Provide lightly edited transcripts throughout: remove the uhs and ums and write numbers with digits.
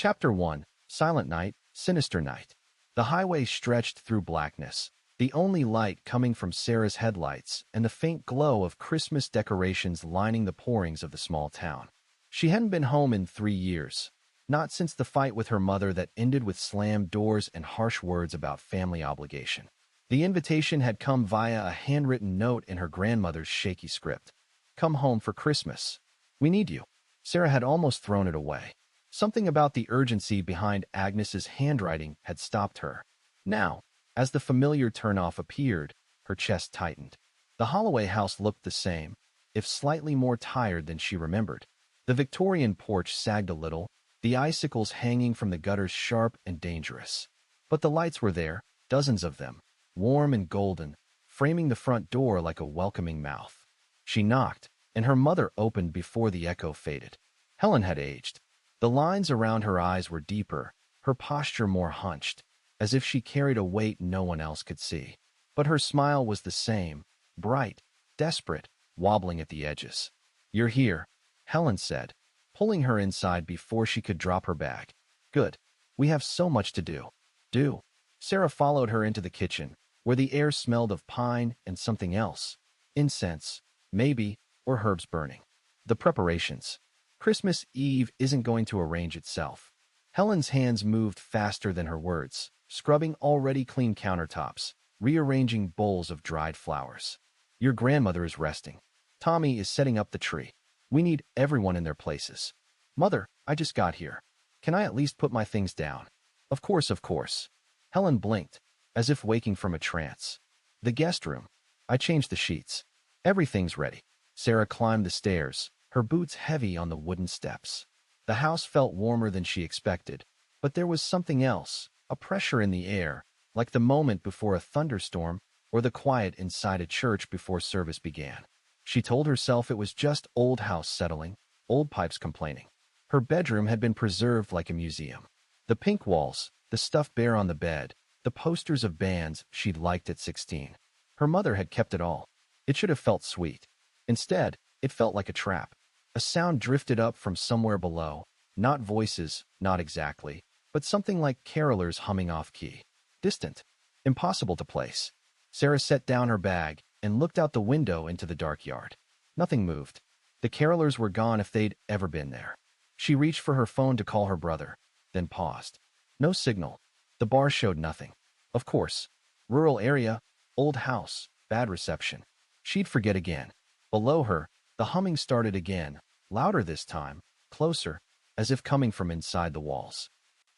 Chapter 1. Silent Night, Sinister Night. The highway stretched through blackness, the only light coming from Sarah's headlights and the faint glow of Christmas decorations lining the pourings of the small town. She hadn't been home in 3 years, not since the fight with her mother that ended with slammed doors and harsh words about family obligation. The invitation had come via a handwritten note in her grandmother's shaky script. "Come home for Christmas. We need you." Sarah had almost thrown it away. Something about the urgency behind Agnes's handwriting had stopped her. Now, as the familiar turnoff appeared, her chest tightened. The Holloway house looked the same, if slightly more tired than she remembered. The Victorian porch sagged a little, the icicles hanging from the gutters sharp and dangerous. But the lights were there, dozens of them, warm and golden, framing the front door like a welcoming mouth. She knocked, and her mother opened before the echo faded. Helen had aged. The lines around her eyes were deeper, her posture more hunched, as if she carried a weight no one else could see. But her smile was the same, bright, desperate, wobbling at the edges. "You're here," Helen said, pulling her inside before she could drop her bag. "Good. We have so much to do." "Do?" Sarah followed her into the kitchen, where the air smelled of pine and something else. Incense, maybe, or herbs burning. The preparations. Christmas Eve isn't going to arrange itself. Helen's hands moved faster than her words, scrubbing already clean countertops, rearranging bowls of dried flowers. "Your grandmother is resting. Tommy is setting up the tree. We need everyone in their places." "Mother, I just got here. Can I at least put my things down?" Of course, of course." Helen blinked, as if waking from a trance. "The guest room. I changed the sheets. Everything's ready." Sarah climbed the stairs, her boots heavy on the wooden steps. The house felt warmer than she expected, but there was something else, a pressure in the air, like the moment before a thunderstorm or the quiet inside a church before service began. She told herself it was just old house settling, old pipes complaining. Her bedroom had been preserved like a museum. The pink walls, the stuffed bear on the bed, the posters of bands she'd liked at 16. Her mother had kept it all. It should have felt sweet. Instead, it felt like a trap. A sound drifted up from somewhere below, not voices, not exactly, but something like carolers humming off-key. Distant. Impossible to place. Sarah set down her bag and looked out the window into the dark yard. Nothing moved. The carolers were gone if they'd ever been there. She reached for her phone to call her brother, then paused. No signal. The bar showed nothing. Of course. Rural area, old house, bad reception. She'd forget again. Below her, the humming started again, louder this time, closer, as if coming from inside the walls.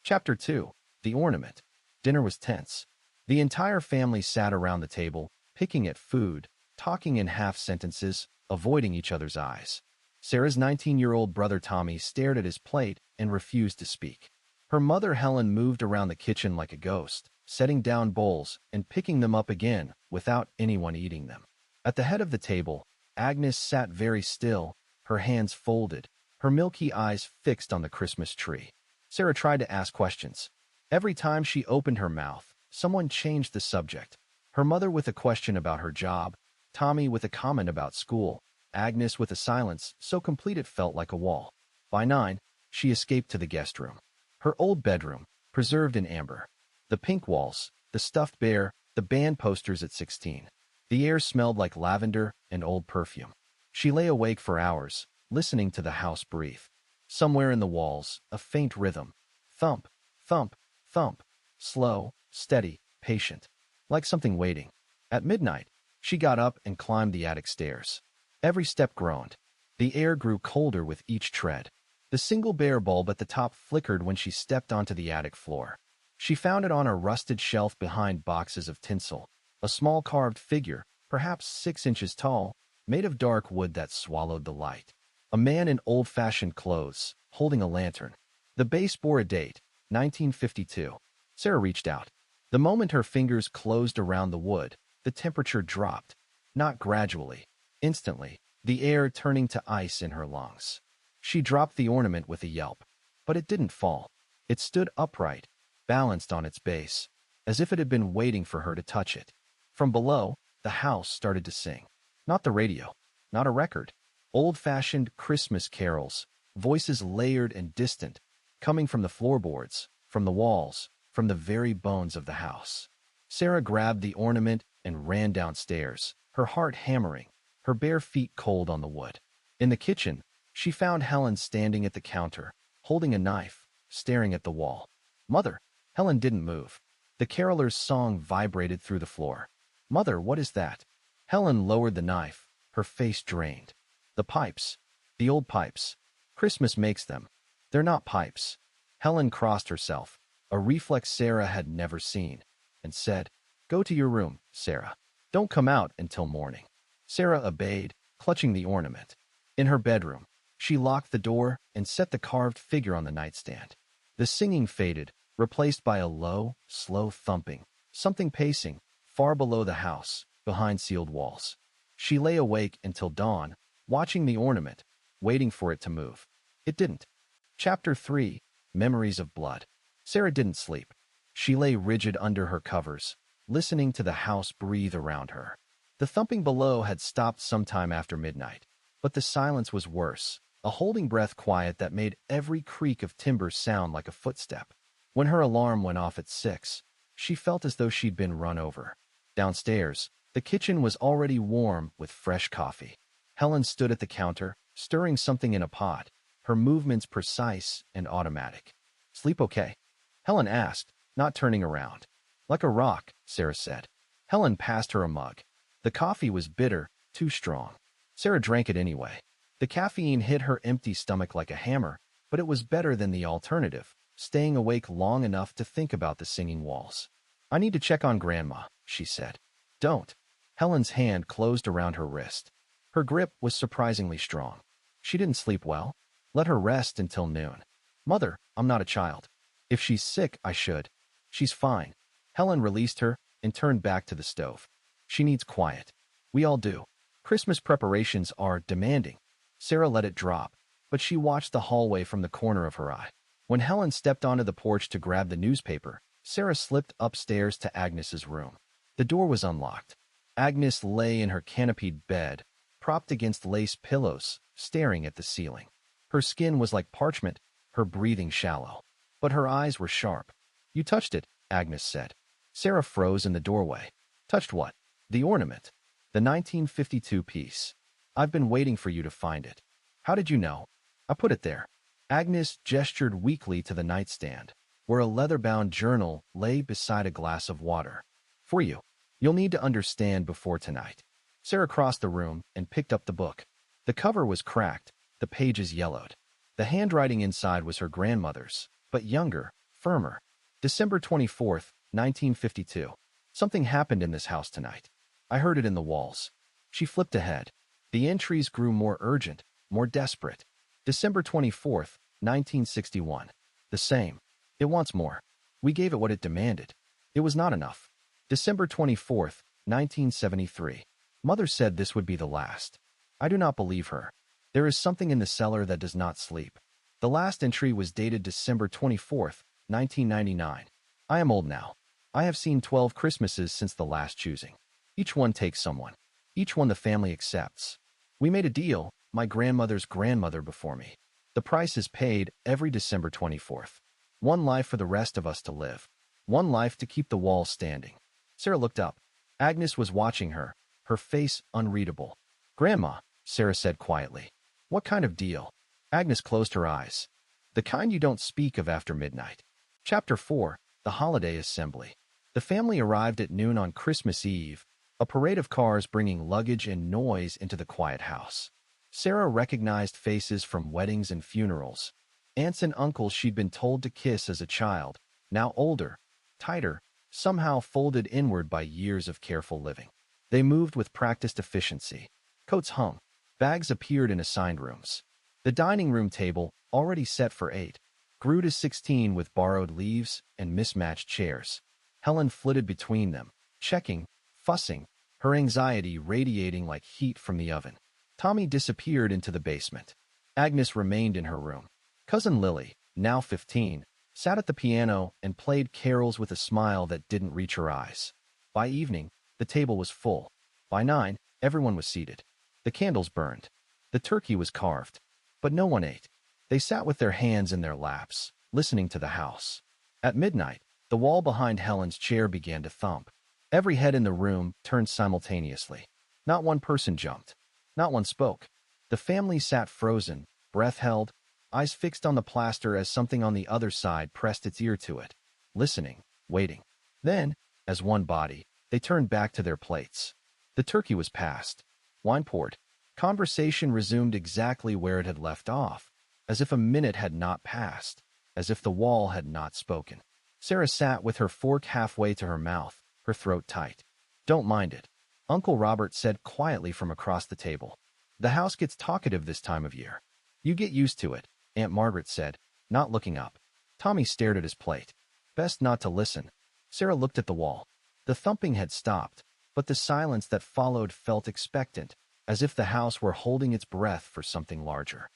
Chapter 2. The Ornament. Dinner was tense. The entire family sat around the table, picking at food, talking in half-sentences, avoiding each other's eyes. Sarah's 19-year-old brother Tommy stared at his plate and refused to speak. Her mother Helen moved around the kitchen like a ghost, setting down bowls and picking them up again without anyone eating them. At the head of the table, Agnes sat very still, her hands folded, her milky eyes fixed on the Christmas tree. Sarah tried to ask questions. Every time she opened her mouth, someone changed the subject. Her mother with a question about her job, Tommy with a comment about school, Agnes with a silence so complete it felt like a wall. By 9, she escaped to the guest room. Her old bedroom, preserved in amber. The pink walls, the stuffed bear, the band posters at 16. The air smelled like lavender and old perfume. She lay awake for hours, listening to the house breathe. Somewhere in the walls, a faint rhythm. Thump, thump, thump. Slow, steady, patient. Like something waiting. At midnight, she got up and climbed the attic stairs. Every step groaned. The air grew colder with each tread. The single bear bulb at the top flickered when she stepped onto the attic floor. She found it on a rusted shelf behind boxes of tinsel. A small carved figure, perhaps 6 inches tall, made of dark wood that swallowed the light. A man in old-fashioned clothes, holding a lantern. The base bore a date, 1952. Sarah reached out. The moment her fingers closed around the wood, the temperature dropped. Not gradually. Instantly, the air turning to ice in her lungs. She dropped the ornament with a yelp. But it didn't fall. It stood upright, balanced on its base, as if it had been waiting for her to touch it. From below, the house started to sing. Not the radio, not a record. Old-fashioned Christmas carols, voices layered and distant, coming from the floorboards, from the walls, from the very bones of the house. Sarah grabbed the ornament and ran downstairs, her heart hammering, her bare feet cold on the wood. In the kitchen, she found Helen standing at the counter, holding a knife, staring at the wall. "Mother!" Helen didn't move. The caroler's song vibrated through the floor. "Mother, what is that?" Helen lowered the knife, her face drained. "The pipes. The old pipes. Christmas makes them. They're not pipes." Helen crossed herself, a reflex Sarah had never seen, and said, "Go to your room, Sarah. Don't come out until morning." Sarah obeyed, clutching the ornament. In her bedroom, she locked the door and set the carved figure on the nightstand. The singing faded, replaced by a low, slow thumping, something pacing, far below the house, behind sealed walls. She lay awake until dawn, watching the ornament, waiting for it to move. It didn't. Chapter 3. Memories of Blood. Sarah didn't sleep. She lay rigid under her covers, listening to the house breathe around her. The thumping below had stopped sometime after midnight, but the silence was worse, a holding breath quiet that made every creak of timber sound like a footstep. When her alarm went off at 6, she felt as though she'd been run over. Downstairs, the kitchen was already warm with fresh coffee. Helen stood at the counter, stirring something in a pot, her movements precise and automatic. "Sleep okay?" Helen asked, not turning around. "Like a rock," Sarah said. Helen passed her a mug. The coffee was bitter, too strong. Sarah drank it anyway. The caffeine hit her empty stomach like a hammer, but it was better than the alternative, staying awake long enough to think about the singing walls. "I need to check on Grandma," she said. "Don't." Helen's hand closed around her wrist. Her grip was surprisingly strong. "She didn't sleep well. Let her rest until noon." "Mother, I'm not a child. If she's sick, I should." "She's fine." Helen released her and turned back to the stove. "She needs quiet. We all do. Christmas preparations are demanding." Sarah let it drop, but she watched the hallway from the corner of her eye. When Helen stepped onto the porch to grab the newspaper, Sarah slipped upstairs to Agnes's room. The door was unlocked. Agnes lay in her canopied bed, propped against lace pillows, staring at the ceiling. Her skin was like parchment, her breathing shallow. But her eyes were sharp. "You touched it," Agnes said. Sarah froze in the doorway. "Touched what?" "The ornament. The 1952 piece. I've been waiting for you to find it." "How did you know?" "I put it there." Agnes gestured weakly to the nightstand, where a leather-bound journal lay beside a glass of water. "For you. You'll need to understand before tonight." Sarah crossed the room and picked up the book. The cover was cracked, the pages yellowed. The handwriting inside was her grandmother's, but younger, firmer. December 24th, 1952. "Something happened in this house tonight. I heard it in the walls." She flipped ahead. The entries grew more urgent, more desperate. December 24th, 1961. "The same. It wants more. We gave it what it demanded. It was not enough." December 24th, 1973. "Mother said this would be the last. I do not believe her. There is something in the cellar that does not sleep." The last entry was dated December 24th, 1999. "I am old now. I have seen 12 Christmases since the last choosing. Each one takes someone. Each one the family accepts. We made a deal, my grandmother's grandmother before me. The price is paid every December 24th. One life for the rest of us to live. One life to keep the walls standing." Sarah looked up. Agnes was watching her, her face unreadable. "Grandma," Sarah said quietly. "What kind of deal?" Agnes closed her eyes. "The kind you don't speak of after midnight." Chapter 4. The Holiday Assembly. The family arrived at noon on Christmas Eve, a parade of cars bringing luggage and noise into the quiet house. Sarah recognized faces from weddings and funerals. Aunts and uncles she'd been told to kiss as a child, now older, tighter, somehow folded inward by years of careful living. They moved with practiced efficiency. Coats hung. Bags appeared in assigned rooms. The dining room table, already set for 8, grew to 16 with borrowed leaves and mismatched chairs. Helen flitted between them, checking, fussing, her anxiety radiating like heat from the oven. Tommy disappeared into the basement. Agnes remained in her room. Cousin Lily, now 15, sat at the piano and played carols with a smile that didn't reach her eyes. By evening, the table was full. By 9, everyone was seated. The candles burned. The turkey was carved. But no one ate. They sat with their hands in their laps, listening to the house. At midnight, the wall behind Helen's chair began to thump. Every head in the room turned simultaneously. Not one person jumped. Not one spoke. The family sat frozen, breath held, eyes fixed on the plaster as something on the other side pressed its ear to it. Listening, waiting. Then, as one body, they turned back to their plates. The turkey was passed. Wine poured. Conversation resumed exactly where it had left off, as if a minute had not passed, as if the wall had not spoken. Sarah sat with her fork halfway to her mouth, her throat tight. "Don't mind it," Uncle Robert said quietly from across the table. "The house gets talkative this time of year." "You get used to it," Aunt Margaret said, not looking up. Tommy stared at his plate. Best not to listen. Sarah looked at the wall. The thumping had stopped, but the silence that followed felt expectant, as if the house were holding its breath for something larger.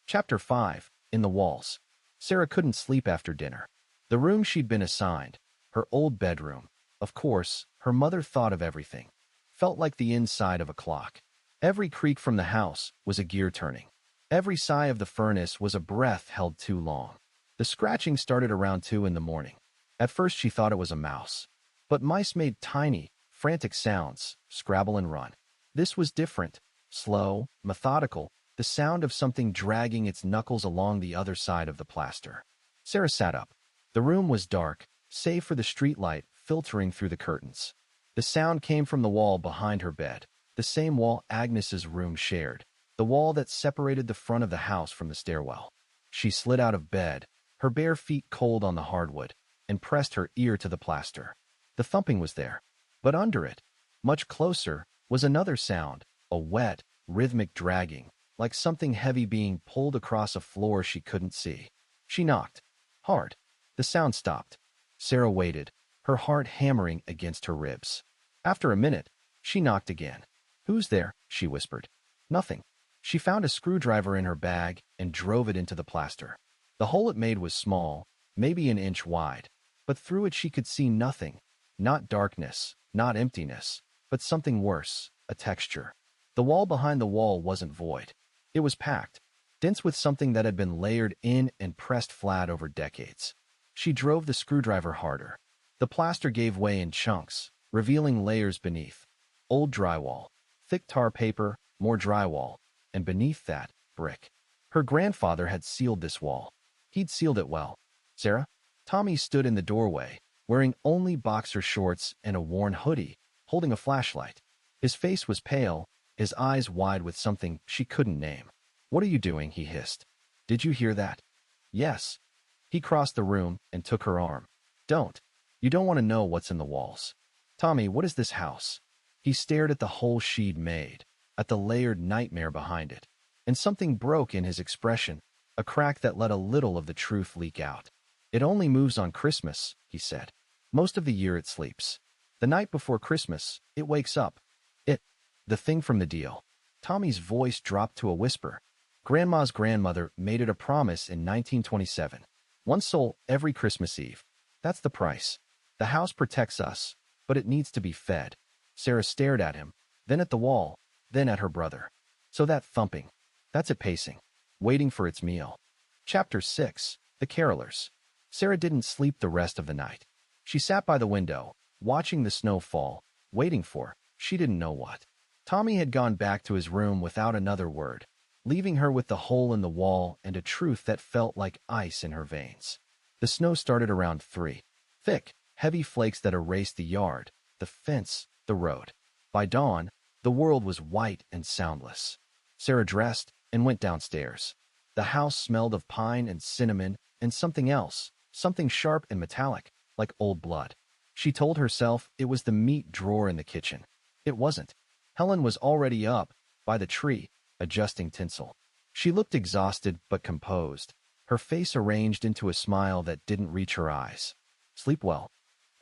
Chapter 5. In the Walls. Sarah couldn't sleep after dinner. The room she'd been assigned, her old bedroom, of course, her mother thought of everything, felt like the inside of a clock. Every creak from the house was a gear turning. Every sigh of the furnace was a breath held too long. The scratching started around 2 in the morning. At first she thought it was a mouse. But mice made tiny, frantic sounds, scrabble and run. This was different, slow, methodical, the sound of something dragging its knuckles along the other side of the plaster. Sarah sat up. The room was dark, save for the streetlight filtering through the curtains. The sound came from the wall behind her bed, the same wall Agnes's room shared, the wall that separated the front of the house from the stairwell. She slid out of bed, her bare feet cold on the hardwood, and pressed her ear to the plaster. The thumping was there, but under it, much closer, was another sound, a wet, rhythmic dragging, like something heavy being pulled across a floor she couldn't see. She knocked. Hard. The sound stopped. Sarah waited, her heart hammering against her ribs. After a minute, she knocked again. "Who's there?" she whispered. Nothing. She found a screwdriver in her bag and drove it into the plaster. The hole it made was small, maybe an inch wide, but through it she could see nothing. Not darkness, not emptiness, but something worse, a texture. The wall behind the wall wasn't void. It was packed, dense with something that had been layered in and pressed flat over decades. She drove the screwdriver harder. The plaster gave way in chunks, revealing layers beneath. Old drywall, thick tar paper, more drywall, and beneath that, brick. Her grandfather had sealed this wall. He'd sealed it well. "Sarah?" Tommy stood in the doorway, wearing only boxer shorts and a worn hoodie, holding a flashlight. His face was pale, his eyes wide with something she couldn't name. "What are you doing?" he hissed. "Did you hear that?" "Yes." He crossed the room and took her arm. "Don't. You don't want to know what's in the walls." "Tommy, what is this house?" He stared at the hole she'd made, at the layered nightmare behind it, and something broke in his expression, a crack that let a little of the truth leak out. "It only moves on Christmas," he said. "Most of the year it sleeps. The night before Christmas, it wakes up. The thing from the deal." Tommy's voice dropped to a whisper. "Grandma's grandmother made it a promise in 1927. One soul every Christmas Eve. That's the price. The house protects us, but it needs to be fed." Sarah stared at him, then at the wall, then at her brother. "So that thumping, that's it pacing, waiting for its meal." Chapter 6. The Carolers. Sarah didn't sleep the rest of the night. She sat by the window, watching the snow fall, waiting for, she didn't know what. Tommy had gone back to his room without another word, leaving her with the hole in the wall and a truth that felt like ice in her veins. The snow started around 3. Thick, heavy flakes that erased the yard, the fence, the road. By dawn, the world was white and soundless. Sarah dressed and went downstairs. The house smelled of pine and cinnamon and something else, something sharp and metallic, like old blood. She told herself it was the meat drawer in the kitchen. It wasn't. Helen was already up, by the tree, adjusting tinsel. She looked exhausted but composed, her face arranged into a smile that didn't reach her eyes. "Sleep well?"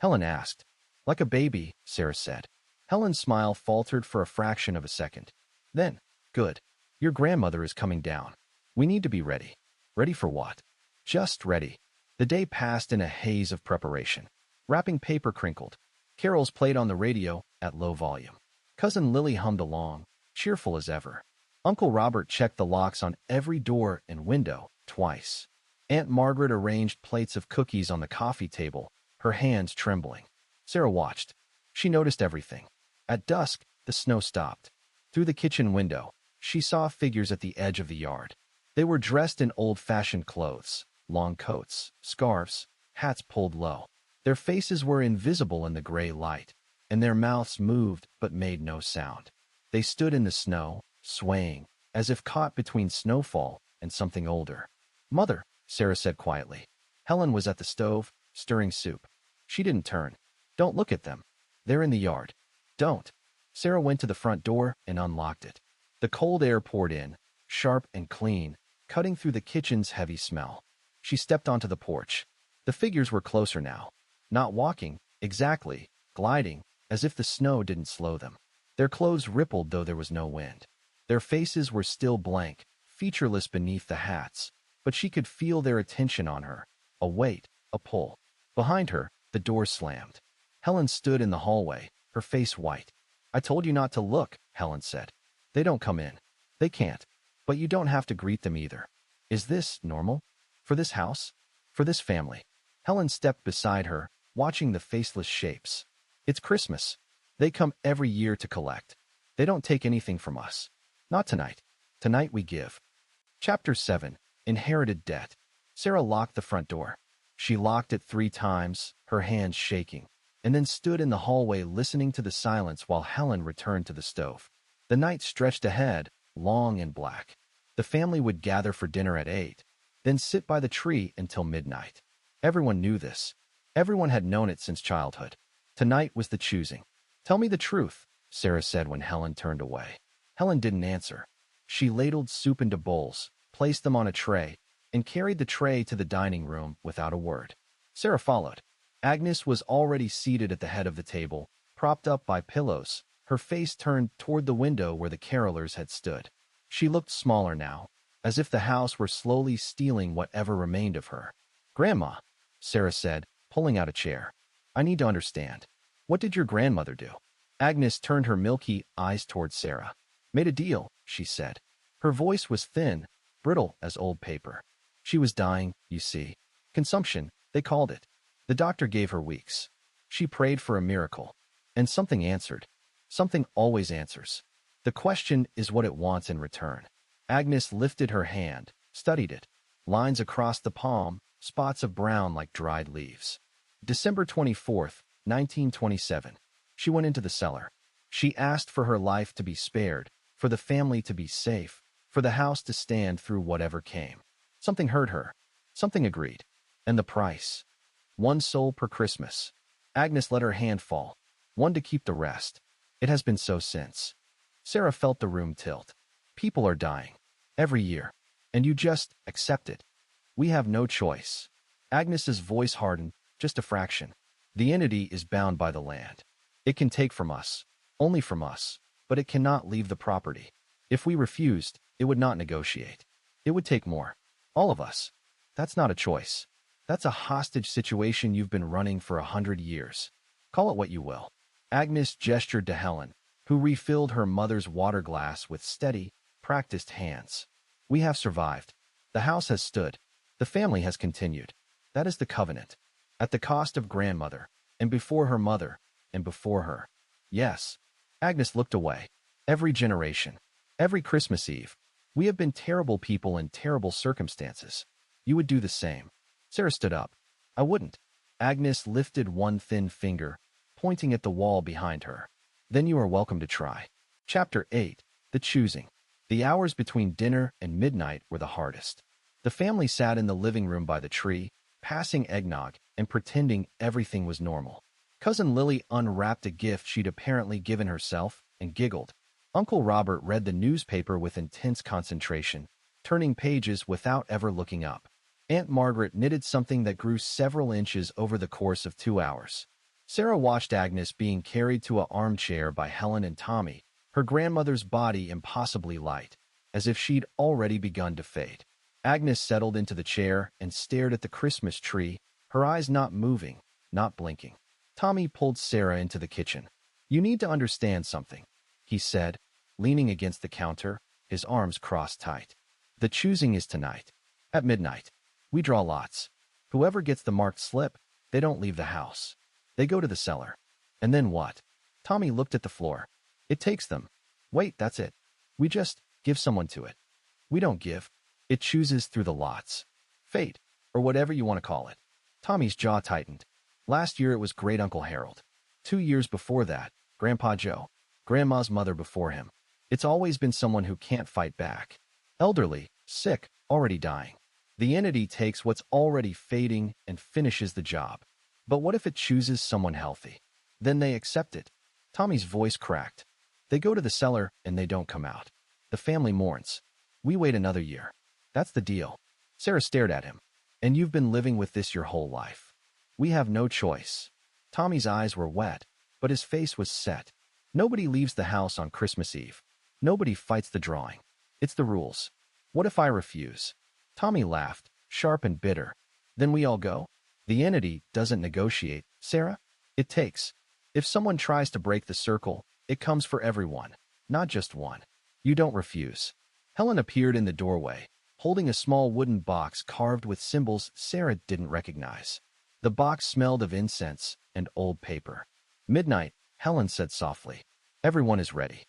Helen asked. "Like a baby," Sarah said. Helen's smile faltered for a fraction of a second. Then, "Good. Your grandmother is coming down. We need to be ready." "Ready for what?" "Just ready." The day passed in a haze of preparation. Wrapping paper crinkled. Carols played on the radio at low volume. Cousin Lily hummed along, cheerful as ever. Uncle Robert checked the locks on every door and window twice. Aunt Margaret arranged plates of cookies on the coffee table, her hands trembling. Sarah watched. She noticed everything. At dusk, the snow stopped. Through the kitchen window, she saw figures at the edge of the yard. They were dressed in old-fashioned clothes, long coats, scarves, hats pulled low. Their faces were invisible in the gray light, and their mouths moved but made no sound. They stood in the snow, swaying, as if caught between snowfall and something older. "Mother," Sarah said quietly. Helen was at the stove, stirring soup. She didn't turn. "Don't look at them. They're in the yard. Don't." Sarah went to the front door and unlocked it. The cold air poured in, sharp and clean, cutting through the kitchen's heavy smell. She stepped onto the porch. The figures were closer now. Not walking, exactly, gliding, as if the snow didn't slow them. Their clothes rippled though there was no wind. Their faces were still blank, featureless beneath the hats, but she could feel their attention on her, a weight, a pull. Behind her, the door slammed. Helen stood in the hallway, her face white. "I told you not to look," Helen said. "They don't come in. They can't. But you don't have to greet them either. Is this normal? For this house? For this family?" Helen stepped beside her, watching the faceless shapes. "It's Christmas. They come every year to collect. They don't take anything from us. Not tonight. Tonight we give." Chapter 7. Inherited Debt. Sarah locked the front door. She locked it 3 times, her hands shaking, and then stood in the hallway listening to the silence while Helen returned to the stove. The night stretched ahead, long and black. The family would gather for dinner at 8, then sit by the tree until midnight. Everyone knew this. Everyone had known it since childhood. Tonight was the choosing. "Tell me the truth," Sarah said when Helen turned away. Helen didn't answer. She ladled soup into bowls, placed them on a tray, and carried the tray to the dining room without a word. Sarah followed. Agnes was already seated at the head of the table, propped up by pillows, her face turned toward the window where the carolers had stood. She looked smaller now, as if the house were slowly stealing whatever remained of her. "Grandma," Sarah said, pulling out a chair. "I need to understand. What did your grandmother do?" Agnes turned her milky eyes toward Sarah. "Made a deal," she said. Her voice was thin, brittle as old paper. "She was dying, you see. Consumption, they called it. The doctor gave her weeks. She prayed for a miracle. And something answered. Something always answers. The question is what it wants in return." Agnes lifted her hand, studied it. Lines across the palm, spots of brown like dried leaves. December 24th, 1927. She went into the cellar. She asked for her life to be spared, for the family to be safe, for the house to stand through whatever came. Something heard her. Something agreed. And the price? 1 soul per Christmas. Agnes let her hand fall. 1 to keep the rest. It has been so since. Sarah felt the room tilt. People are dying. Every year. And you just accept it. We have no choice. Agnes's voice hardened, just a fraction. The entity is bound by the land. It can take from us, only from us, but it cannot leave the property. If we refused, it would not negotiate. It would take more. All of us. That's not a choice. That's a hostage situation you've been running for 100 years. Call it what you will. Agnes gestured to Helen, who refilled her mother's water glass with steady, practiced hands. We have survived. The house has stood. The family has continued. That is the covenant. At the cost of grandmother, and before her mother, and before her. Yes. Agnes looked away. Every generation. Every Christmas Eve. We have been terrible people in terrible circumstances. You would do the same. Sarah stood up. I wouldn't. Agnes lifted one thin finger, pointing at the wall behind her. Then you are welcome to try. Chapter 8. The Choosing. The hours between dinner and midnight were the hardest. The family sat in the living room by the tree, passing eggnog and pretending everything was normal. Cousin Lily unwrapped a gift she'd apparently given herself and giggled. Uncle Robert read the newspaper with intense concentration, turning pages without ever looking up. Aunt Margaret knitted something that grew several inches over the course of 2 hours. Sarah watched Agnes being carried to an armchair by Helen and Tommy, her grandmother's body impossibly light, as if she'd already begun to fade. Agnes settled into the chair and stared at the Christmas tree, her eyes not moving, not blinking. Tommy pulled Sarah into the kitchen. You need to understand something, he said, leaning against the counter, his arms crossed tight. The choosing is tonight. At midnight. We draw lots. Whoever gets the marked slip, they don't leave the house. They go to the cellar. And then what? Tommy looked at the floor. It takes them. Wait, that's it. We just give someone to it. We don't give. It chooses through the lots. Fate, or whatever you want to call it. Tommy's jaw tightened. Last year it was Great Uncle Harold. 2 years before that, Grandpa Joe. Grandma's mother before him. It's always been someone who can't fight back. Elderly, sick, already dying. The entity takes what's already fading and finishes the job. But what if it chooses someone healthy? Then they accept it. Tommy's voice cracked. They go to the cellar and they don't come out. The family mourns. We wait another year. That's the deal. Sarah stared at him. And you've been living with this your whole life. We have no choice. Tommy's eyes were wet, but his face was set. Nobody leaves the house on Christmas Eve. Nobody fights the drawing. It's the rules. What if I refuse? Tommy laughed, sharp and bitter. Then we all go? The entity doesn't negotiate, Sarah. It takes. If someone tries to break the circle, it comes for everyone, not just one. You don't refuse. Helen appeared in the doorway, holding a small wooden box carved with symbols Sarah didn't recognize. The box smelled of incense and old paper. Midnight, Helen said softly. Everyone is ready.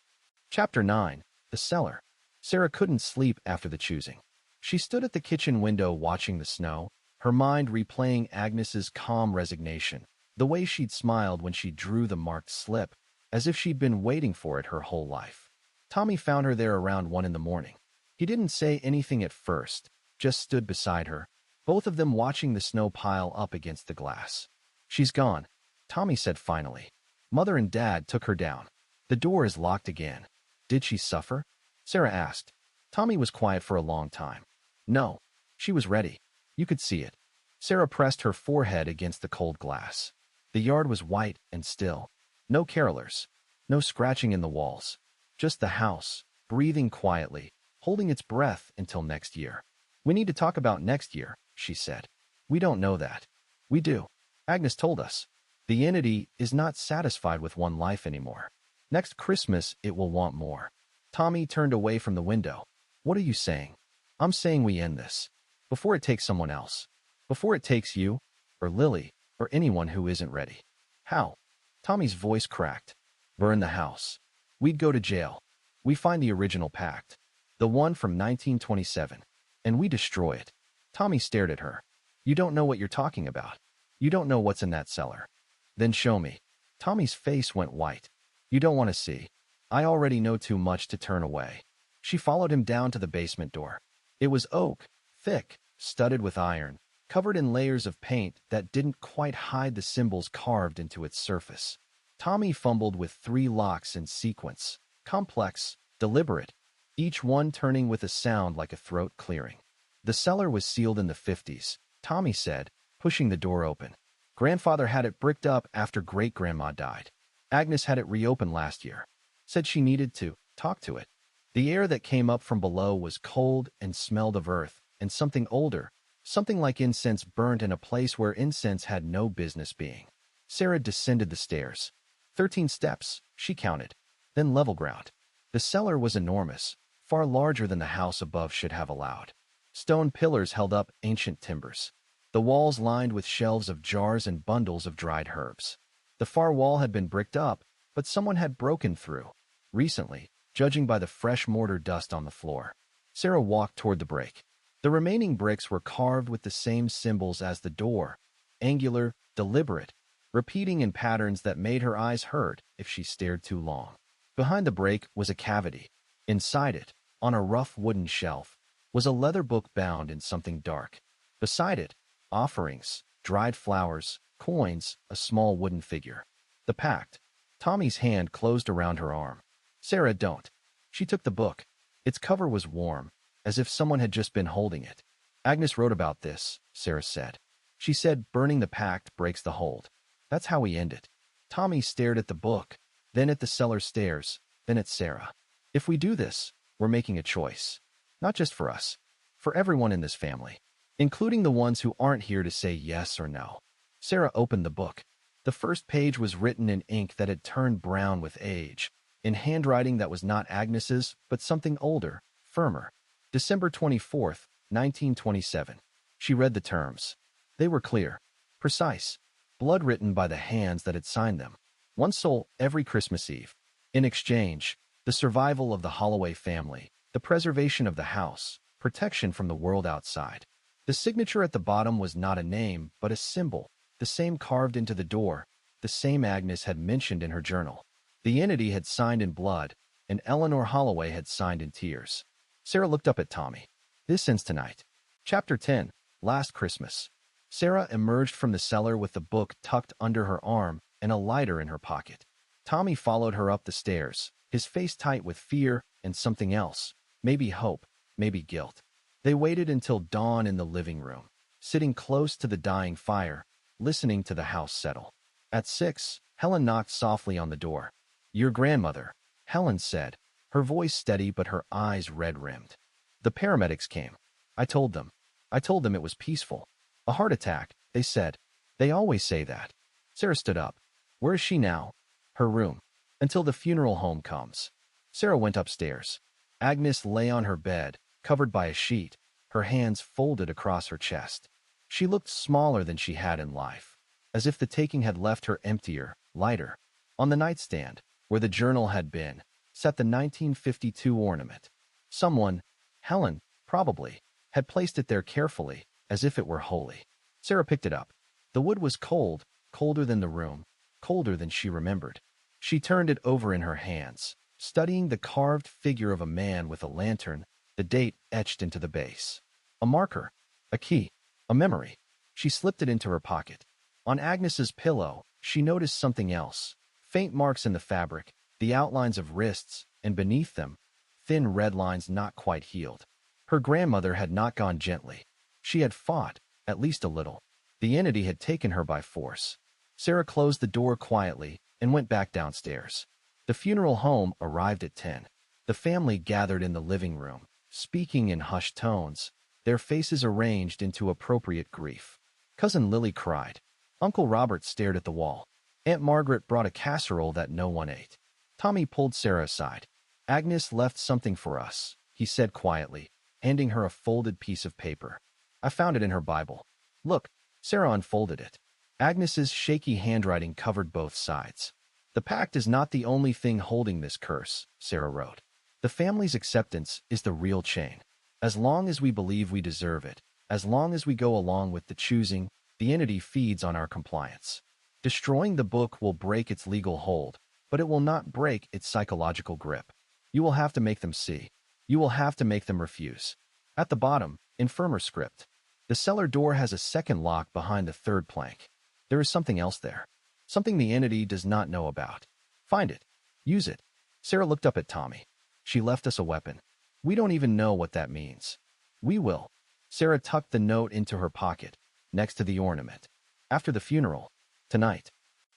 Chapter 9. The Cellar. Sarah couldn't sleep after the choosing. She stood at the kitchen window watching the snow, her mind replaying Agnes's calm resignation, the way she'd smiled when she drew the marked slip, as if she'd been waiting for it her whole life. Tommy found her there around 1 in the morning. He didn't say anything at first, just stood beside her, both of them watching the snow pile up against the glass. She's gone, Tommy said finally. Mother and Dad took her down. The door is locked again. Did she suffer? Sarah asked. Tommy was quiet for a long time. No. She was ready. You could see it. Sarah pressed her forehead against the cold glass. The yard was white and still. No carolers. No scratching in the walls. Just the house, breathing quietly, holding its breath until next year. We need to talk about next year, she said. We don't know that. We do. Agnes told us. The entity is not satisfied with one life anymore. Next Christmas, it will want more. Tommy turned away from the window. What are you saying? I'm saying we end this. Before it takes someone else. Before it takes you, or Lily, or anyone who isn't ready. How? Tommy's voice cracked. Burn the house. We'd go to jail. We find the original pact. The one from 1927. And we destroy it. Tommy stared at her. You don't know what you're talking about. You don't know what's in that cellar. Then show me. Tommy's face went white. You don't want to see. I already know too much to turn away. She followed him down to the basement door. It was oak, thick, studded with iron, covered in layers of paint that didn't quite hide the symbols carved into its surface. Tommy fumbled with 3 locks in sequence, complex, deliberate, each one turning with a sound like a throat clearing. The cellar was sealed in the 50s, Tommy said, pushing the door open. Grandfather had it bricked up after great-grandma died. Agnes had it reopened last year. Said she needed to talk to it. The air that came up from below was cold and smelled of earth and something older, something like incense burnt in a place where incense had no business being. Sarah descended the stairs. 13 steps, she counted, then level ground. The cellar was enormous, far larger than the house above should have allowed. Stone pillars held up ancient timbers. The walls lined with shelves of jars and bundles of dried herbs. The far wall had been bricked up, but someone had broken through. Recently, judging by the fresh mortar dust on the floor. Sarah walked toward the break. The remaining bricks were carved with the same symbols as the door, angular, deliberate, repeating in patterns that made her eyes hurt if she stared too long. Behind the break was a cavity. Inside it, on a rough wooden shelf, was a leather book bound in something dark. Beside it, offerings, dried flowers, coins, a small wooden figure. The pact. Tommy's hand closed around her arm. Sarah, don't. She took the book. Its cover was warm, as if someone had just been holding it. Agnes wrote about this, Sarah said. She said burning the pact breaks the hold. That's how we end it. Tommy stared at the book, then at the cellar stairs, then at Sarah. If we do this, we're making a choice. Not just for us. For everyone in this family. Including the ones who aren't here to say yes or no. Sarah opened the book. The first page was written in ink that had turned brown with age, in handwriting that was not Agnes's, but something older, firmer. December 24th, 1927. She read the terms. They were clear, precise, blood written by the hands that had signed them. One soul every Christmas Eve. In exchange, the survival of the Holloway family, the preservation of the house, protection from the world outside. The signature at the bottom was not a name, but a symbol, the same carved into the door, the same Agnes had mentioned in her journal. The entity had signed in blood, and Eleanor Holloway had signed in tears. Sarah looked up at Tommy. This ends tonight. Chapter 10, Last Christmas. Sarah emerged from the cellar with the book tucked under her arm and a lighter in her pocket. Tommy followed her up the stairs, his face tight with fear and something else, maybe hope, maybe guilt. They waited until dawn in the living room, sitting close to the dying fire, listening to the house settle. At 6, Helen knocked softly on the door. Your grandmother, Helen said, her voice steady but her eyes red-rimmed. The paramedics came. I told them it was peaceful. A heart attack, they said. They always say that. Sarah stood up. Where is she now? Her room. Until the funeral home comes. Sarah went upstairs. Agnes lay on her bed, covered by a sheet, her hands folded across her chest. She looked smaller than she had in life, as if the taking had left her emptier, lighter. On the nightstand, where the journal had been, sat the 1952 ornament. Someone, Helen, probably, had placed it there carefully, as if it were holy. Sarah picked it up. The wood was cold, colder than the room, colder than she remembered. She turned it over in her hands, studying the carved figure of a man with a lantern, the date etched into the base. A marker, a key, a memory. She slipped it into her pocket. On Agnes's pillow, she noticed something else. Faint marks in the fabric, the outlines of wrists, and beneath them, thin red lines not quite healed. Her grandmother had not gone gently. She had fought, at least a little. The entity had taken her by force. Sarah closed the door quietly and went back downstairs. The funeral home arrived at 10. The family gathered in the living room, speaking in hushed tones, their faces arranged into appropriate grief. Cousin Lily cried. Uncle Robert stared at the wall. Aunt Margaret brought a casserole that no one ate. Tommy pulled Sarah aside. Agnes left something for us, he said quietly, handing her a folded piece of paper. I found it in her Bible. Look, Sarah unfolded it. Agnes's shaky handwriting covered both sides. The pact is not the only thing holding this curse, Sarah wrote. The family's acceptance is the real chain. As long as we believe we deserve it, as long as we go along with the choosing, the entity feeds on our compliance. Destroying the book will break its legal hold, but it will not break its psychological grip. You will have to make them see. You will have to make them refuse. At the bottom, in firmer script, the cellar door has a second lock behind the third plank. There is something else there. Something the entity does not know about. Find it. Use it. Sarah looked up at Tommy. She left us a weapon. We don't even know what that means. We will. Sarah tucked the note into her pocket, next to the ornament. After the funeral. Tonight.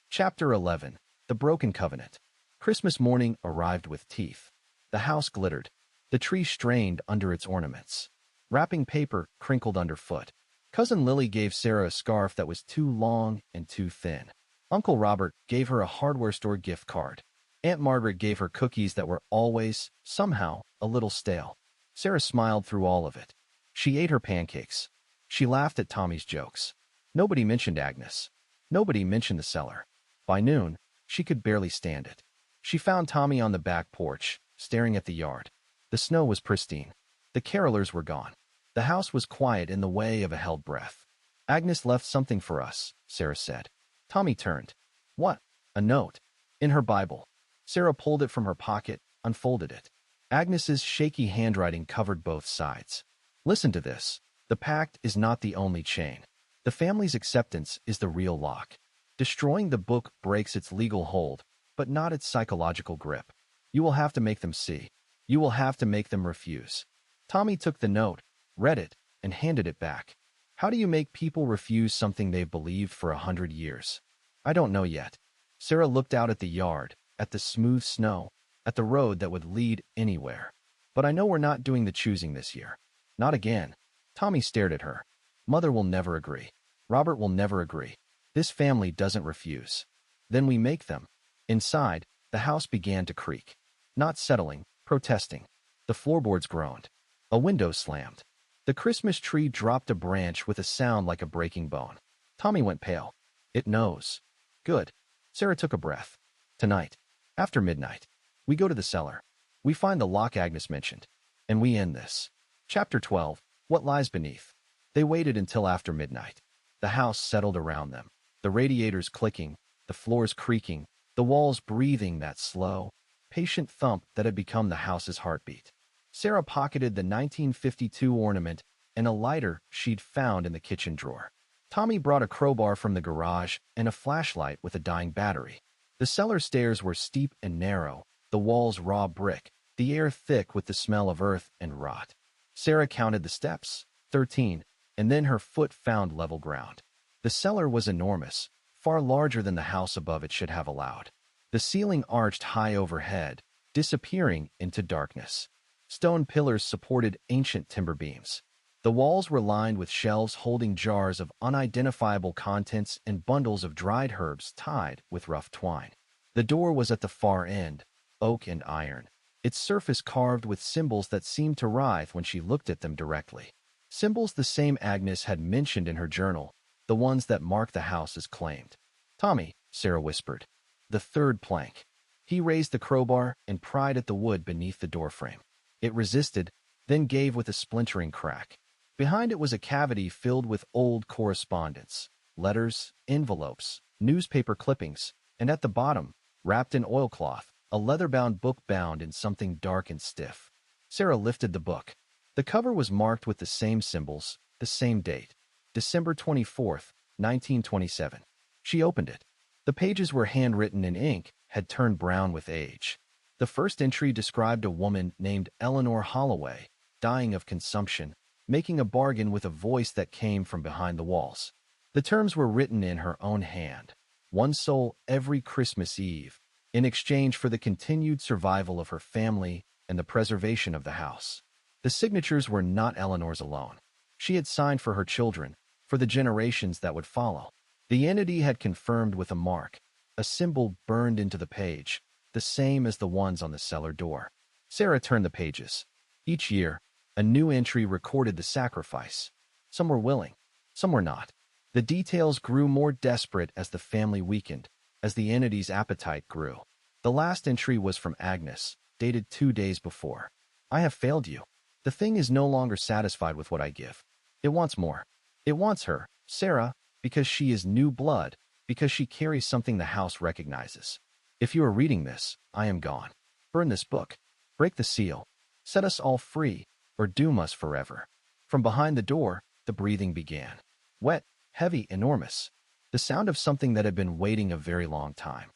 Chapter 11. The Broken Covenant. Christmas morning arrived with teeth. The house glittered. The tree strained under its ornaments. Wrapping paper crinkled underfoot. Cousin Lily gave Sarah a scarf that was too long and too thin. Uncle Robert gave her a hardware store gift card. Aunt Margaret gave her cookies that were always, somehow, a little stale. Sarah smiled through all of it. She ate her pancakes. She laughed at Tommy's jokes. Nobody mentioned Agnes. Nobody mentioned the cellar. By noon, she could barely stand it. She found Tommy on the back porch, staring at the yard. The snow was pristine. The carolers were gone. The house was quiet in the way of a held breath. Agnes left something for us, Sarah said. Tommy turned. What? A note. In her Bible. Sarah pulled it from her pocket, unfolded it. Agnes's shaky handwriting covered both sides. Listen to this. The pact is not the only chain. The family's acceptance is the real lock. Destroying the book breaks its legal hold, but not its psychological grip. You will have to make them see. You will have to make them refuse. Tommy took the note, read it, and handed it back. How do you make people refuse something they've believed for 100 years? I don't know yet. Sarah looked out at the yard, at the smooth snow, at the road that would lead anywhere. But I know we're not doing the choosing this year. Not again. Tommy stared at her. Mother will never agree. Robert will never agree. This family doesn't refuse. Then we make them. Inside, the house began to creak. Not settling, protesting. The floorboards groaned. A window slammed. The Christmas tree dropped a branch with a sound like a breaking bone. Tommy went pale. It knows. Good. Sarah took a breath. Tonight, after midnight, we go to the cellar. We find the lock Agnes mentioned. And we end this. Chapter 12. What lies beneath? They waited until after midnight. The house settled around them. The radiators clicking, the floors creaking, the walls breathing that slow, patient thump that had become the house's heartbeat. Sarah pocketed the 1952 ornament and a lighter she'd found in the kitchen drawer. Tommy brought a crowbar from the garage and a flashlight with a dying battery. The cellar stairs were steep and narrow, the walls raw brick, the air thick with the smell of earth and rot. Sarah counted the steps, 13, and then her foot found level ground. The cellar was enormous, far larger than the house above it should have allowed. The ceiling arched high overhead, disappearing into darkness. Stone pillars supported ancient timber beams. The walls were lined with shelves holding jars of unidentifiable contents and bundles of dried herbs tied with rough twine. The door was at the far end, oak and iron, its surface carved with symbols that seemed to writhe when she looked at them directly. Symbols the same Agnes had mentioned in her journal, the ones that marked the house as claimed. Tommy, Sarah whispered. The third plank. He raised the crowbar and pried at the wood beneath the doorframe. It resisted, then gave with a splintering crack. Behind it was a cavity filled with old correspondence, letters, envelopes, newspaper clippings, and at the bottom, wrapped in oilcloth, a leather-bound book bound in something dark and stiff. Sarah lifted the book. The cover was marked with the same symbols, the same date, December 24th, 1927. She opened it. The pages were handwritten in ink, had turned brown with age. The first entry described a woman named Eleanor Holloway, dying of consumption, making a bargain with a voice that came from behind the walls. The terms were written in her own hand. One soul every Christmas Eve, in exchange for the continued survival of her family and the preservation of the house. The signatures were not Eleanor's alone. She had signed for her children, for the generations that would follow. The entity had confirmed with a mark, a symbol burned into the page, the same as the ones on the cellar door. Sarah turned the pages. Each year, a new entry recorded the sacrifice. Some were willing, some were not. The details grew more desperate as the family weakened, as the entity's appetite grew. The last entry was from Agnes, dated 2 days before. I have failed you. The thing is no longer satisfied with what I give. It wants more. It wants her, Sarah, because she is new blood, because she carries something the house recognizes. If you are reading this, I am gone. Burn this book. Break the seal. Set us all free, or doom us forever. From behind the door, the breathing began. Wet, heavy, enormous. The sound of something that had been waiting a very long time.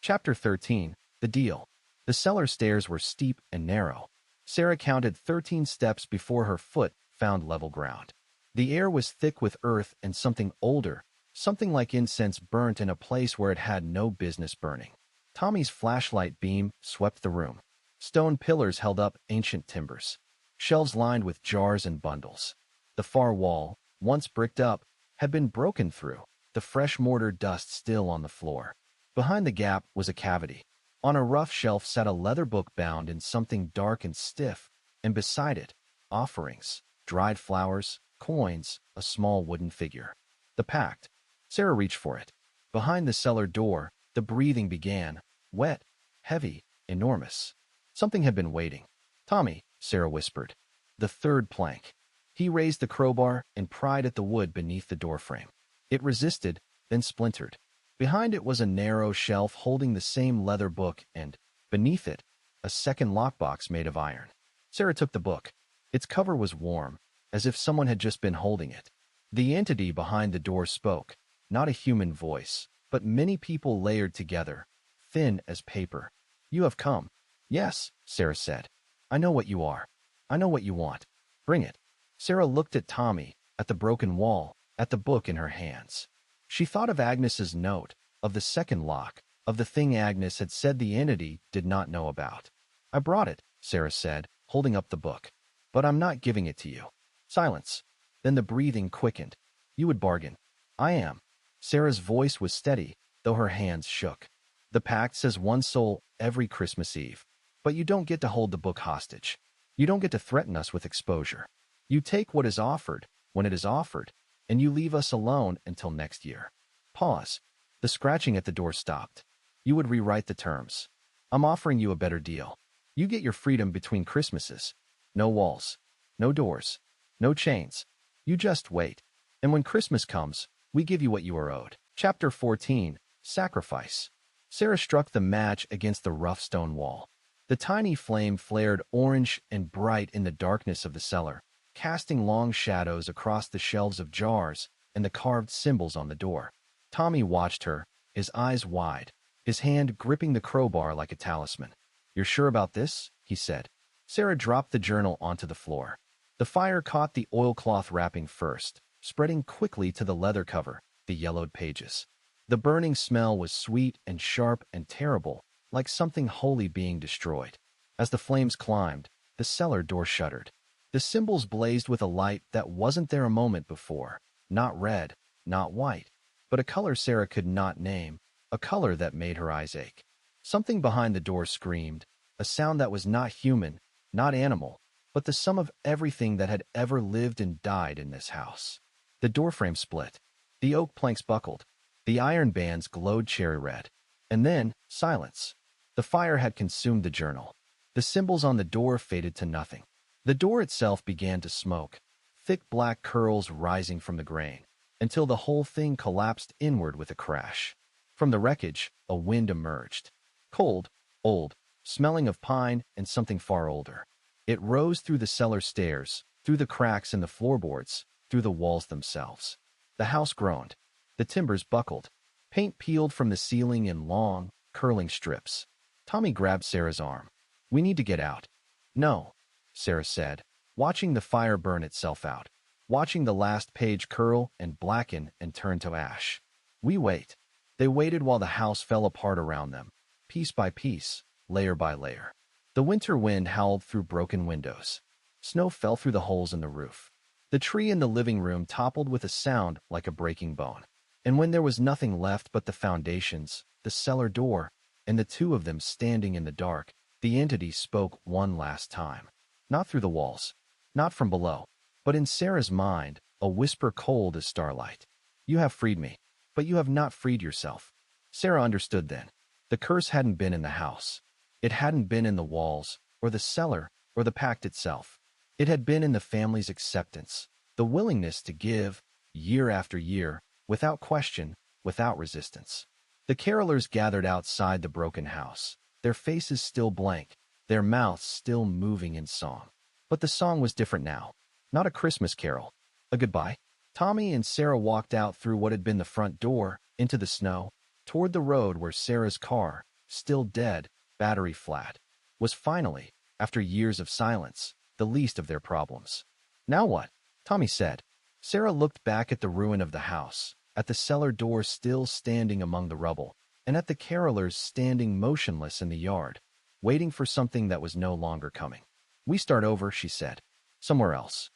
Chapter 13. The Deal. The cellar stairs were steep and narrow. Sarah counted 13 steps before her foot found level ground. The air was thick with earth and something older, something like incense burnt in a place where it had no business burning. Tommy's flashlight beam swept the room. Stone pillars held up ancient timbers. Shelves lined with jars and bundles. The far wall, once bricked up, had been broken through, the fresh mortar dust still on the floor. Behind the gap was a cavity. On a rough shelf sat a leather book bound in something dark and stiff, and beside it, offerings, dried flowers, coins, a small wooden figure. The pact. Sarah reached for it. Behind the cellar door, the breathing began, wet, heavy, enormous. Something had been waiting. Tommy, Sarah whispered. The third plank. He raised the crowbar and pried at the wood beneath the doorframe. It resisted, then splintered. Behind it was a narrow shelf holding the same leather book and, beneath it, a second lockbox made of iron. Sarah took the book. Its cover was warm, as if someone had just been holding it. The entity behind the door spoke, not a human voice, but many people layered together, thin as paper. You have come. Yes, Sarah said. I know what you are. I know what you want. Bring it. Sarah looked at Tommy, at the broken wall, at the book in her hands. She thought of Agnes's note, of the second lock, of the thing Agnes had said the entity did not know about. I brought it, Sarah said, holding up the book. But I'm not giving it to you. Silence. Then the breathing quickened. You would bargain. I am. Sarah's voice was steady, though her hands shook. The pact says one soul every Christmas Eve. But you don't get to hold the book hostage. You don't get to threaten us with exposure. You take what is offered, when it is offered, and you leave us alone until next year. Pause. The scratching at the door stopped. You would rewrite the terms. I'm offering you a better deal. You get your freedom between Christmases. No walls. No doors. No chains. You just wait. And when Christmas comes, we give you what you are owed. Chapter 14. Sacrifice. Sarah struck the match against the rough stone wall. The tiny flame flared orange and bright in the darkness of the cellar, casting long shadows across the shelves of jars and the carved symbols on the door. Tommy watched her, his eyes wide, his hand gripping the crowbar like a talisman. "You're sure about this?" he said. Sarah dropped the journal onto the floor. The fire caught the oilcloth wrapping first, spreading quickly to the leather cover, the yellowed pages. The burning smell was sweet and sharp and terrible, like something holy being destroyed. As the flames climbed, the cellar door shuddered. The symbols blazed with a light that wasn't there a moment before. Not red, not white, but a color Sarah could not name, a color that made her eyes ache. Something behind the door screamed, a sound that was not human, not animal, but the sum of everything that had ever lived and died in this house. The doorframe split. The oak planks buckled. The iron bands glowed cherry red. And then, silence. The fire had consumed the journal. The symbols on the door faded to nothing. The door itself began to smoke, thick black curls rising from the grain, until the whole thing collapsed inward with a crash. From the wreckage, a wind emerged. Cold, old, smelling of pine and something far older. It rose through the cellar stairs, through the cracks in the floorboards, through the walls themselves. The house groaned. The timbers buckled. Paint peeled from the ceiling in long, curling strips. Tommy grabbed Sarah's arm. "We need to get out." "No," Sarah said, watching the fire burn itself out, watching the last page curl and blacken and turn to ash. "We wait." They waited while the house fell apart around them, piece by piece, layer by layer. The winter wind howled through broken windows. Snow fell through the holes in the roof. The tree in the living room toppled with a sound like a breaking bone. And when there was nothing left but the foundations, the cellar door, and the two of them standing in the dark, the entity spoke one last time. Not through the walls, not from below, but in Sarah's mind, a whisper cold as starlight. "You have freed me, but you have not freed yourself." Sarah understood then. The curse hadn't been in the house. It hadn't been in the walls, or the cellar, or the pact itself. It had been in the family's acceptance, the willingness to give, year after year, without question, without resistance. The carolers gathered outside the broken house, their faces still blank, their mouths still moving in song. But the song was different now. Not a Christmas carol, a goodbye. Tommy and Sarah walked out through what had been the front door, into the snow, toward the road where Sarah's car, still dead, battery flat, was finally, after years of silence, the least of their problems. "Now what?" Tommy said. Sarah looked back at the ruin of the house, at the cellar door still standing among the rubble, and at the carolers standing motionless in the yard, waiting for something that was no longer coming. "We start over," she said. "Somewhere else."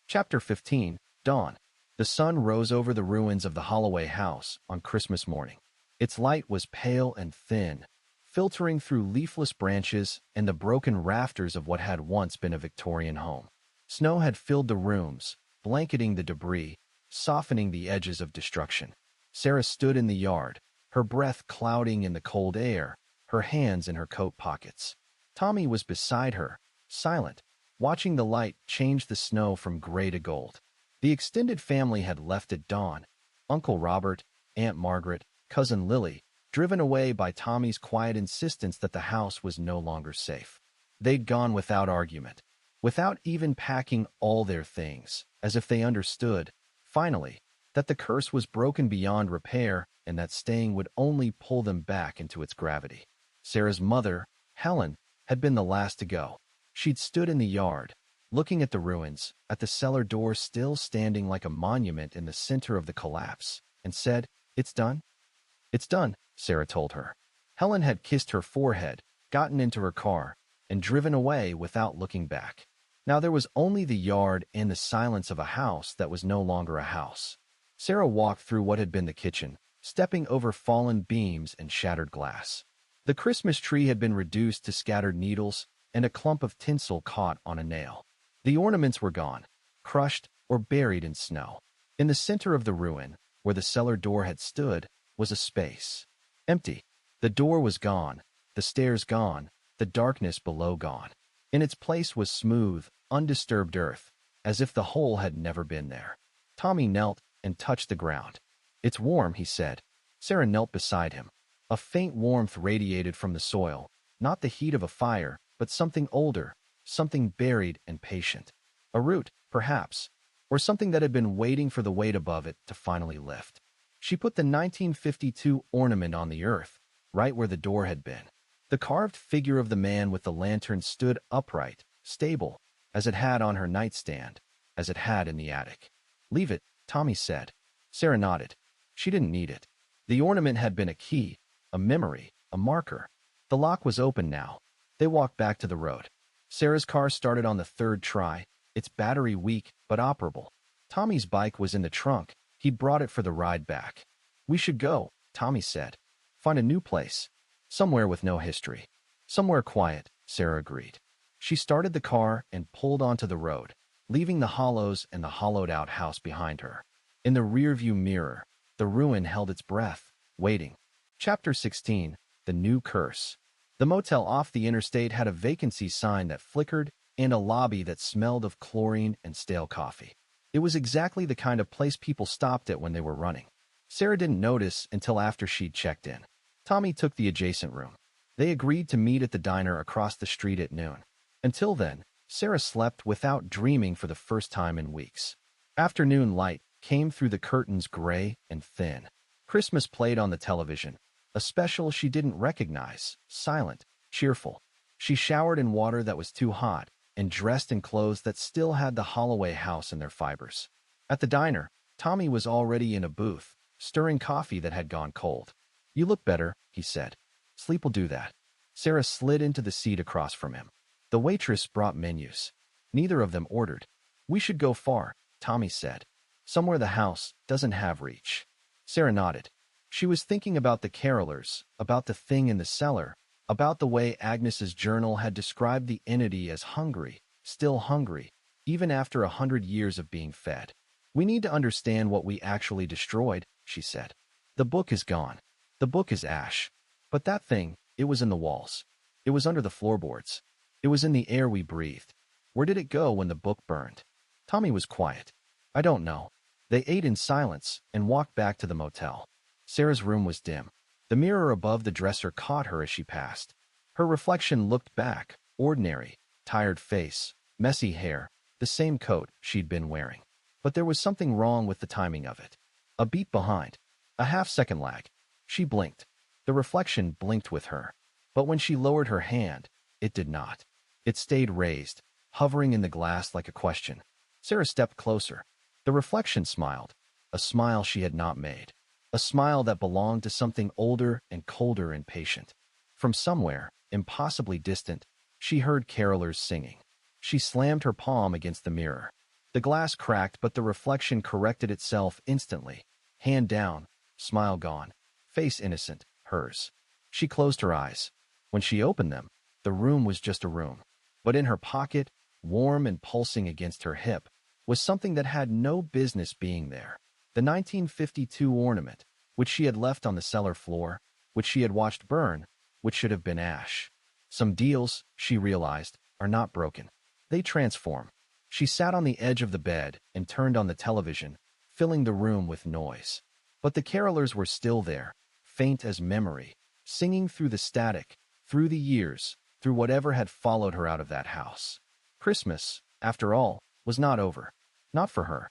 Chapter 15. Dawn. The sun rose over the ruins of the Holloway house on Christmas morning. Its light was pale and thin, filtering through leafless branches and the broken rafters of what had once been a Victorian home. Snow had filled the rooms, blanketing the debris, softening the edges of destruction. Sarah stood in the yard, her breath clouding in the cold air, her hands in her coat pockets. Tommy was beside her, silent, watching the light change the snow from gray to gold. The extended family had left at dawn. Uncle Robert, Aunt Margaret, Cousin Lily, driven away by Tommy's quiet insistence that the house was no longer safe. They'd gone without argument, without even packing all their things, as if they understood, finally, that the curse was broken beyond repair and that staying would only pull them back into its gravity. Sarah's mother, Helen, had been the last to go. She'd stood in the yard, looking at the ruins, at the cellar door still standing like a monument in the center of the collapse, and said, "It's done?" "It's done," Sarah told her. Helen had kissed her forehead, gotten into her car, and driven away without looking back. Now there was only the yard and the silence of a house that was no longer a house. Sarah walked through what had been the kitchen, stepping over fallen beams and shattered glass. The Christmas tree had been reduced to scattered needles, and a clump of tinsel caught on a nail. The ornaments were gone. crushed or buried in snow. In the center of the ruin, where the cellar door had stood, was a space. Empty. The door was gone, the stairs gone, the darkness below gone. In its place was smooth, undisturbed earth, as if the hole had never been there. Tommy knelt and touched the ground. "It's warm," he said. Sarah knelt beside him. A faint warmth radiated from the soil, not the heat of a fire, but something older, something buried and patient. A root, perhaps, or something that had been waiting for the weight above it to finally lift. She put the 1952 ornament on the earth, right where the door had been. The carved figure of the man with the lantern stood upright, stable, as it had on her nightstand, as it had in the attic. "Leave it," Tommy said. Sarah nodded. She didn't need it. The ornament had been a key, a memory, a marker. The lock was open now. They walked back to the road. Sarah's car started on the third try, its battery weak but operable. Tommy's bike was in the trunk. He'd brought it for the ride back. "We should go," Tommy said. "Find a new place. Somewhere with no history. Somewhere quiet," Sarah agreed. She started the car and pulled onto the road, leaving the hollows and the hollowed-out house behind her. In the rearview mirror, the ruin held its breath, waiting. Chapter 16. The New Curse. The motel off the interstate had a vacancy sign that flickered and a lobby that smelled of chlorine and stale coffee. It was exactly the kind of place people stopped at when they were running. Sarah didn't notice until after she'd checked in. Tommy took the adjacent room. They agreed to meet at the diner across the street at noon. Until then, Sarah slept without dreaming for the first time in weeks. Afternoon light came through the curtains, gray and thin. Christmas played on the television, a special she didn't recognize, silent, cheerful. She showered in water that was too hot and dressed in clothes that still had the Holloway house in their fibers. At the diner, Tommy was already in a booth, stirring coffee that had gone cold. "You look better," he said. "Sleep will do that." Sarah slid into the seat across from him. The waitress brought menus. Neither of them ordered. "We should go far," Tommy said. "Somewhere the house doesn't have reach." Sarah nodded. She was thinking about the carolers, about the thing in the cellar, about the way Agnes's journal had described the entity as hungry, still hungry, even after 100 years of being fed. "We need to understand what we actually destroyed," she said. "The book is gone. The book is ash. But that thing, it was in the walls. It was under the floorboards. It was in the air we breathed. Where did it go when the book burned?" Tommy was quiet. "I don't know." They ate in silence and walked back to the motel. Sarah's room was dim. The mirror above the dresser caught her as she passed. Her reflection looked back, ordinary, tired face, messy hair, the same coat she'd been wearing. But there was something wrong with the timing of it. A beat behind. A half-second lag. She blinked. The reflection blinked with her. But when she lowered her hand, it did not. It stayed raised, hovering in the glass like a question. Sarah stepped closer. The reflection smiled, a smile she had not made. A smile that belonged to something older and colder and patient. From somewhere, impossibly distant, she heard carolers singing. She slammed her palm against the mirror. The glass cracked, but the reflection corrected itself instantly. Hand down, smile gone, face innocent, hers. She closed her eyes. When she opened them, the room was just a room. But in her pocket, warm and pulsing against her hip, was something that had no business being there. The 1952 ornament, which she had left on the cellar floor, which she had watched burn, which should have been ash. Some deals, she realized, are not broken. They transform. She sat on the edge of the bed and turned on the television, filling the room with noise. But the carolers were still there, faint as memory, singing through the static, through the years, through whatever had followed her out of that house. Christmas, after all, was not over. Not for her.